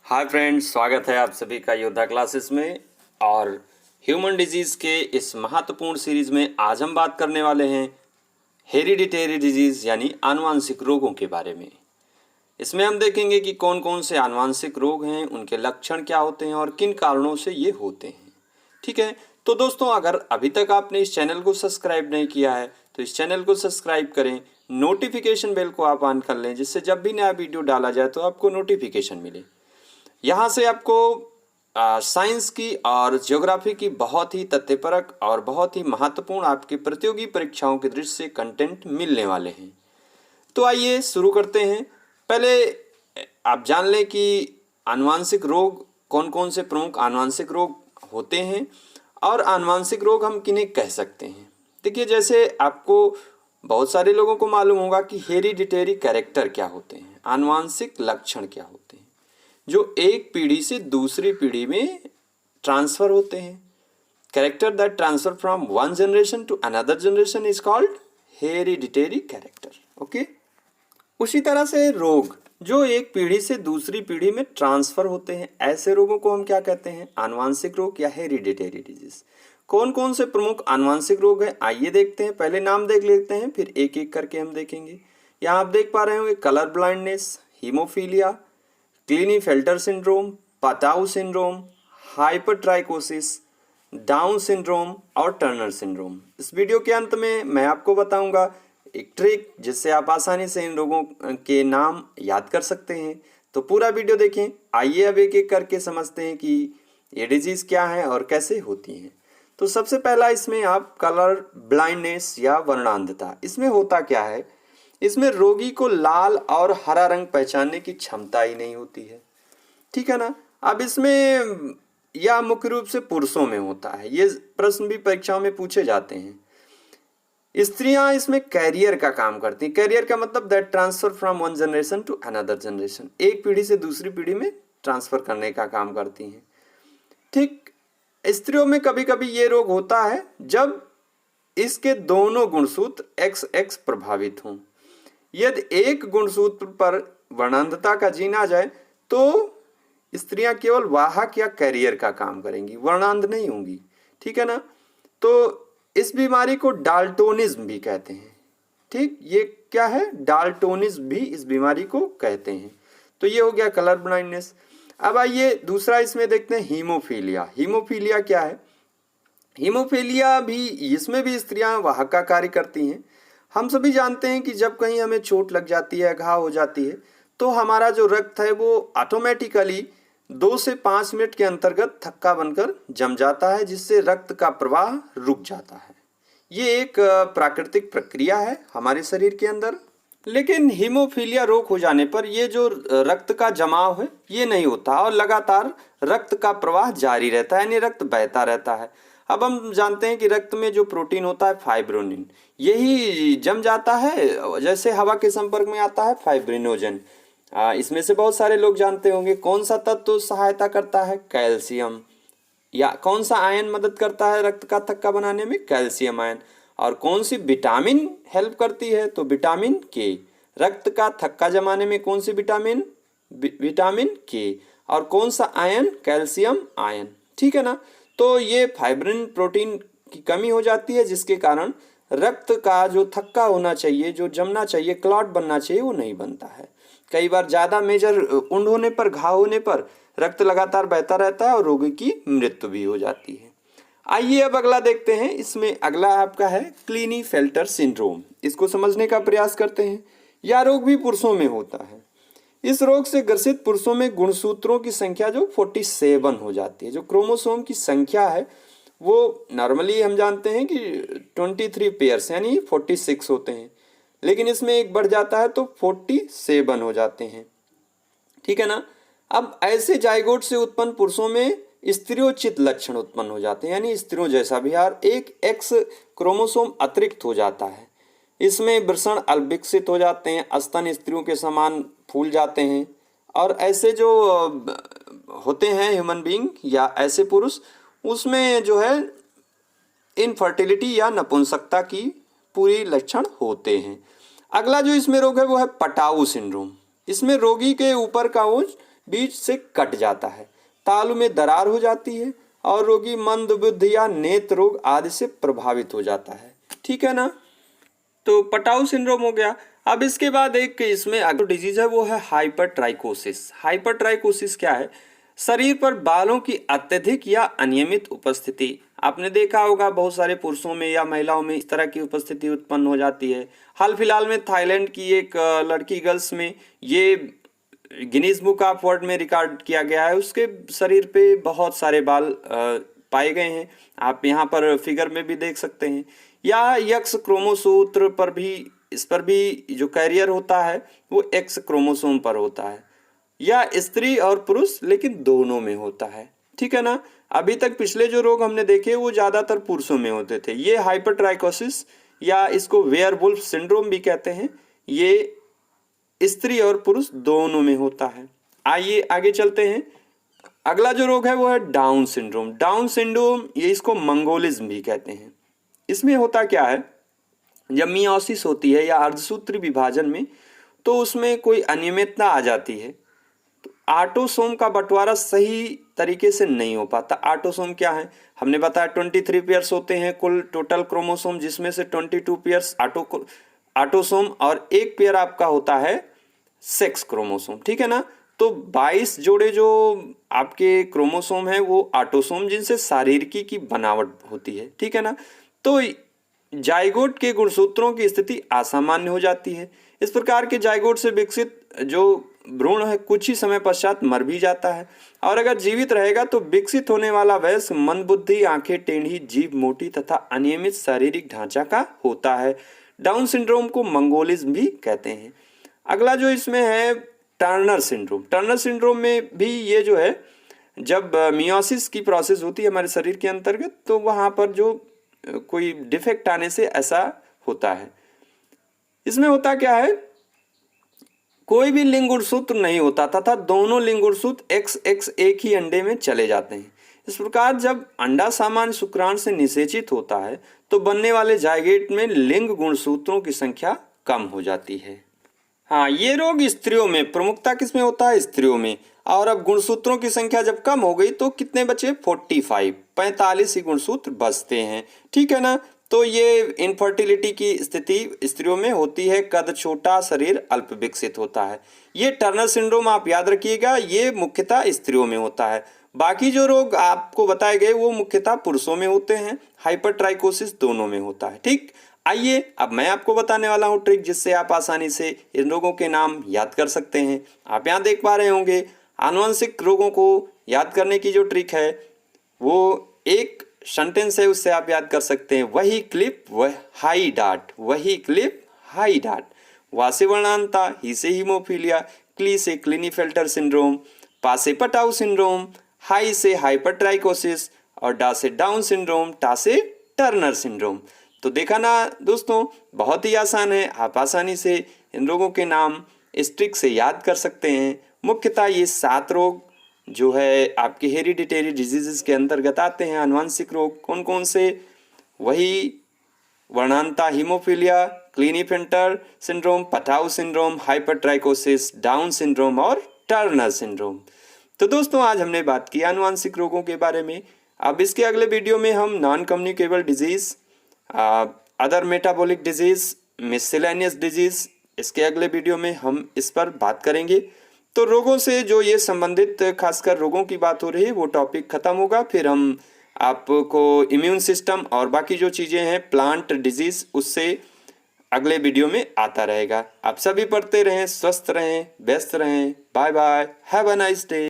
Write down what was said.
Hi friends, स्वागत है आप सभी का योद्धा क्लासेस में। और ह्यूमन डिजीज़ के इस महत्वपूर्ण सीरीज़ में आज हम बात करने वाले हैं हेरिडिटेरी डिजीज़ यानी आनुवांशिक रोगों के बारे में। इसमें हम देखेंगे कि कौन कौन से आनुवांशिक रोग हैं, उनके लक्षण क्या होते हैं और किन कारणों से ये होते हैं। ठीक है, तो दोस्तों अगर अभी तक आपने इस चैनल को सब्सक्राइब नहीं किया है तो इस चैनल को सब्सक्राइब करें, नोटिफिकेशन बेल को आप ऑन कर लें जिससे जब भी नया वीडियो डाला जाए तो आपको नोटिफिकेशन मिले। यहाँ से आपको साइंस की और ज्योग्राफी की बहुत ही तथ्यपरक और बहुत ही महत्वपूर्ण आपकी प्रतियोगी परीक्षाओं के दृष्टि से कंटेंट मिलने वाले हैं। तो आइए शुरू करते हैं। पहले आप जान लें कि आनुवांशिक रोग कौन कौन से प्रमुख आनुवांशिक रोग होते हैं और आनुवांशिक रोग हम किन्हें कह सकते हैं। देखिए, जैसे आपको बहुत सारे लोगों को मालूम होगा कि हेरिडिटेरी कैरेक्टर क्या होते हैं, आनुवांशिक लक्षण क्या होते हैं, जो एक पीढ़ी से दूसरी पीढ़ी में ट्रांसफर होते हैं। Character that transfer from one generation to another generation is called hereditary character. Okay, उसी तरह से रोग जो एक पीढ़ी से दूसरी पीढ़ी में ट्रांसफर होते हैं, ऐसे रोगों को हम क्या कहते हैं, आनुवांशिक रोग या हेरिडिटेरी डिजीज। कौन कौन से प्रमुख आनुवांशिक रोग हैं, आइए देखते हैं। पहले नाम देख लेते हैं, फिर एक एक करके हम देखेंगे। यहाँ आप देख पा रहे होंगे colour blindness, haemophilia, Klinefelter syndrome, Patau syndrome, hypertrichosis, Down syndrome और टर्नर सिंड्रोम। इस वीडियो के अंत में मैं आपको बताऊंगा एक ट्रिक जिससे आप आसानी से इन रोगों के नाम याद कर सकते हैं। तो पूरा वीडियो देखें। आइए अब एक एक करके समझते हैं कि ये डिजीज़ क्या है और कैसे होती हैं। तो सबसे पहला इसमें आप कलर ब्लाइंडनेस या वर्णांधता, इसमें होता क्या है, इसमें रोगी को लाल और हरा रंग पहचानने की क्षमता ही नहीं होती है। ठीक है ना। अब इसमें यह मुख्य रूप से पुरुषों में होता है, ये प्रश्न भी परीक्षाओं में पूछे जाते हैं। स्त्रियां इसमें कैरियर का काम करती हैं। कैरियर का मतलब that transfer from one generation to another generation, एक पीढ़ी से दूसरी पीढ़ी में ट्रांसफर करने का काम करती हैं। ठीक, स्त्रियों में कभी कभी ये रोग होता है जब इसके दोनों गुणसूत्र XX प्रभावित हों। यदि एक गुणसूत्र पर वर्णांधता का जीन आ जाए तो स्त्रियां केवल वाहक या कैरियर का काम करेंगी, वर्णांध नहीं होंगी। ठीक है ना। तो इस बीमारी को डाल्टोनिज्म भी कहते हैं। ठीक, ये क्या है, डाल्टोनिज्म भी इस बीमारी को कहते हैं। तो ये हो गया कलर ब्लाइंडनेस। अब आइए दूसरा इसमें देखते हैं हीमोफीलिया। हीमोफीलिया क्या है, हीमोफीलिया भी, इसमें भी स्त्रियां वाहक का कार्य करती हैं। हम सभी जानते हैं कि जब कहीं हमें चोट लग जाती है, घाव हो जाती है, तो हमारा जो रक्त है वो ऑटोमेटिकली 2 से 5 मिनट के अंतर्गत थक्का बनकर जम जाता है, जिससे रक्त का प्रवाह रुक जाता है। ये एक प्राकृतिक प्रक्रिया है हमारे शरीर के अंदर। लेकिन हीमोफीलिया रोग हो जाने पर ये जो रक्त का जमाव है ये नहीं होता और लगातार रक्त का प्रवाह जारी रहता है, यानी रक्त बहता रहता है। अब हम जानते हैं कि रक्त में जो प्रोटीन होता है फाइब्रोनिन, यही जम जाता है जैसे हवा के संपर्क में आता है फाइब्रिनोजन। इसमें से बहुत सारे लोग जानते होंगे कौन सा तत्व सहायता करता है, कैल्शियम। या कौन सा आयन मदद करता है रक्त का थक्का बनाने में, कैल्शियम आयन। और कौन सी विटामिन हेल्प करती है, तो विटामिन के। रक्त का थक्का जमाने में कौन सी विटामिन, विटामिन के। और कौन सा आयन, कैल्शियम आयन। ठीक है ना। तो ये फाइब्रिन प्रोटीन की कमी हो जाती है जिसके कारण रक्त का जो थक्का होना चाहिए, जो जमना चाहिए, क्लॉट बनना चाहिए, वो नहीं बनता है। कई बार ज़्यादा मेजर वुंड होने पर, घाव होने पर रक्त लगातार बहता रहता है और रोगी की मृत्यु भी हो जाती है। आइए अब अगला देखते हैं। इसमें अगला आपका है क्लीनीफेल्टर सिंड्रोम। इसको समझने का प्रयास करते हैं। यह रोग भी पुरुषों में होता है। इस रोग से ग्रसित पुरुषों में गुणसूत्रों की संख्या जो 47 हो जाती है। जो क्रोमोसोम की संख्या है वो नॉर्मली हम जानते हैं कि 23 पेयर्स यानी 46 होते हैं, लेकिन इसमें एक बढ़ जाता है तो 47 हो जाते हैं। ठीक है ना। अब ऐसे जाइगोट से उत्पन्न पुरुषों में स्त्रियोचित लक्षण उत्पन्न हो जाते हैं, यानी स्त्रियों जैसा व्यवहार, एक X क्रोमोसोम अतिरिक्त हो जाता है। इसमें वृषण अल्पविकसित हो जाते हैं, स्तन स्त्रियों के समान फूल जाते हैं। और ऐसे जो होते हैं ह्यूमन बीइंग या ऐसे पुरुष, उसमें जो है इनफर्टिलिटी या नपुंसकता की पूरी लक्षण होते हैं। अगला जो इसमें रोग है वो है पटाऊ सिंड्रोम। इसमें रोगी के ऊपर का वो बीच से कट जाता है, तालु में दरार हो जाती है और रोगी मंदबुद्धि या नेत्र रोग आदि से प्रभावित हो जाता है। ठीक है ना। तो पटाऊ सिंड्रोम हो गया। अब इसके बाद एक इसमें अगला डिजीज है वो है हाइपरट्राइकोसिस। हाइपरट्राइकोसिस क्या है? शरीर पर बालों की अत्यधिक या अनियमित उपस्थिति। आपने देखा होगा बहुत सारे पुरुषों में या महिलाओं में इस तरह की उपस्थिति उत्पन्न हो जाती है। हाल फिलहाल में थाईलैंड की एक लड़की गर्ल्स में ये गिनीज बुक ऑफ वर्ल्ड में रिकॉर्ड किया गया है। उसके शरीर पे बहुत सारे बाल पाए गए हैं। आप यहाँ पर फिगर में भी देख सकते हैं। या एक्स क्रोमोसूत्र पर भी, इस पर भी जो कैरियर होता है वो एक्स क्रोमोसोम पर होता है, या स्त्री और पुरुष लेकिन दोनों में होता है। ठीक है ना। अभी तक पिछले जो रोग हमने देखे वो ज़्यादातर पुरुषों में होते थे। ये हाइपरट्राइकोसिस या इसको वेयरवुल्फ सिंड्रोम भी कहते हैं, ये स्त्री और पुरुष दोनों में होता है। आइए आगे चलते हैं। अगला जो रोग है वो है डाउन सिंड्रोम। डाउन सिंड्रोम ये इसको मंगोलिज्म भी कहते हैं। इसमें होता क्या है, जब मियोसिस होती है या अर्धसूत्री विभाजन में, तो उसमें कोई अनियमितता आ जाती है, तो ऑटोसोम का बंटवारा सही तरीके से नहीं हो पाता। ऑटोसोम क्या है? हमने बताया 23 पेयर्स होते हैं कुल टोटल क्रोमोसोम, जिसमें से 22 पेयर्स ऑटोसोम और एक पेयर आपका होता है सेक्स क्रोमोसोम। ठीक है ना। तो 22 जोड़े जो आपके क्रोमोसोम है वो ऑटोसोम, जिनसे शारीरिकी की बनावट होती है। ठीक है ना। तो जाइगोट के गुणसूत्रों की स्थिति असामान्य हो जाती है। इस प्रकार के जाइगोट से विकसित जो भ्रूण है कुछ ही समय पश्चात मर भी जाता है, और अगर जीवित रहेगा तो विकसित होने वाला वयस्क मंदबुद्धि, आंखें टेढ़ी, जीभ मोटी तथा अनियमित शारीरिक ढांचा का होता है। डाउन सिंड्रोम को मंगोलिज्म भी कहते हैं। अगला जो इसमें है टर्नर सिंड्रोम। टर्नर सिंड्रोम में भी ये जो है, जब मियोसिस की प्रोसेस होती है हमारे शरीर के अंतर्गत, तो वहाँ पर जो कोई डिफेक्ट आने से ऐसा होता है। इसमें होता क्या है, कोई भी लिंग गुणसूत्र नहीं होता तथा दोनों लिंग गुणसूत्र XX एक ही अंडे में चले जाते हैं। इस प्रकार जब अंडा सामान्य शुक्राणु से निषेचित होता है तो बनने वाले जायगोट में लिंग गुणसूत्रों की संख्या कम हो जाती है। हाँ, ये रोग स्त्रियों में, प्रमुखता किसमें होता है? स्त्रियों में। और अब गुणसूत्रों की संख्या जब कम हो गई तो कितने बचे? 45 ही गुणसूत्र बचते हैं। ठीक है ना। तो ये इनफर्टिलिटी की स्थिति स्त्रियों में होती है। कद छोटा, शरीर अल्प विकसित होता है। ये टर्नर सिंड्रोम आप याद रखिएगा, ये मुख्यतः स्त्रियों में होता है। बाकी जो रोग आपको बताए गए वो मुख्यतः पुरुषों में होते हैं। हाइपरट्राइकोसिस दोनों में होता है। ठीक। आइए अब मैं आपको बताने वाला हूँ ट्रिक, जिससे आप आसानी से इन रोगों के नाम याद कर सकते हैं। आप यहाँ देख पा रहे होंगे आनुवंशिक रोगों को याद करने की जो ट्रिक है वो एक सेंटेंस है, उससे आप याद कर सकते हैं। वही क्लिप वह हाई डाट, वही क्लिप हाई डाट। वा से वर्णांता, ही से हीमोफीलिया, क्ली से क्लिनीफेल्टर सिंड्रोम, पा से पटाऊ सिंड्रोम, हाई से हाइपरट्राइकोसिस और डा से डाउन सिंड्रोम, टा से टर्नर सिंड्रोम। तो देखा ना दोस्तों, बहुत ही आसान है। आप आसानी से इन रोगों के नाम इस ट्रिक से याद कर सकते हैं। मुख्यतः ये 7 रोग जो है आपके हेरिडिटेरी डिजीजेस के अंतर्गत आते हैं। आनुवंशिक रोग कौन कौन से? वही वर्णांता, haemophilia, Klinefelter syndrome, Patau syndrome, hypertrichosis, Down syndrome और टर्नर सिंड्रोम। तो दोस्तों आज हमने बात की आनुवंशिक रोगों के बारे में। अब इसके अगले वीडियो में हम non communicable disease, other metabolic disease, miscellaneous disease, इसके अगले वीडियो में हम इस पर बात करेंगे। तो रोगों से जो ये संबंधित खासकर रोगों की बात हो रही है वो टॉपिक खत्म होगा। फिर हम आपको इम्यून सिस्टम और बाकी जो चीज़ें हैं प्लांट डिजीज, उससे अगले वीडियो में आता रहेगा। आप सभी पढ़ते रहें, स्वस्थ रहें, व्यस्त रहें। Bye bye, have a nice day.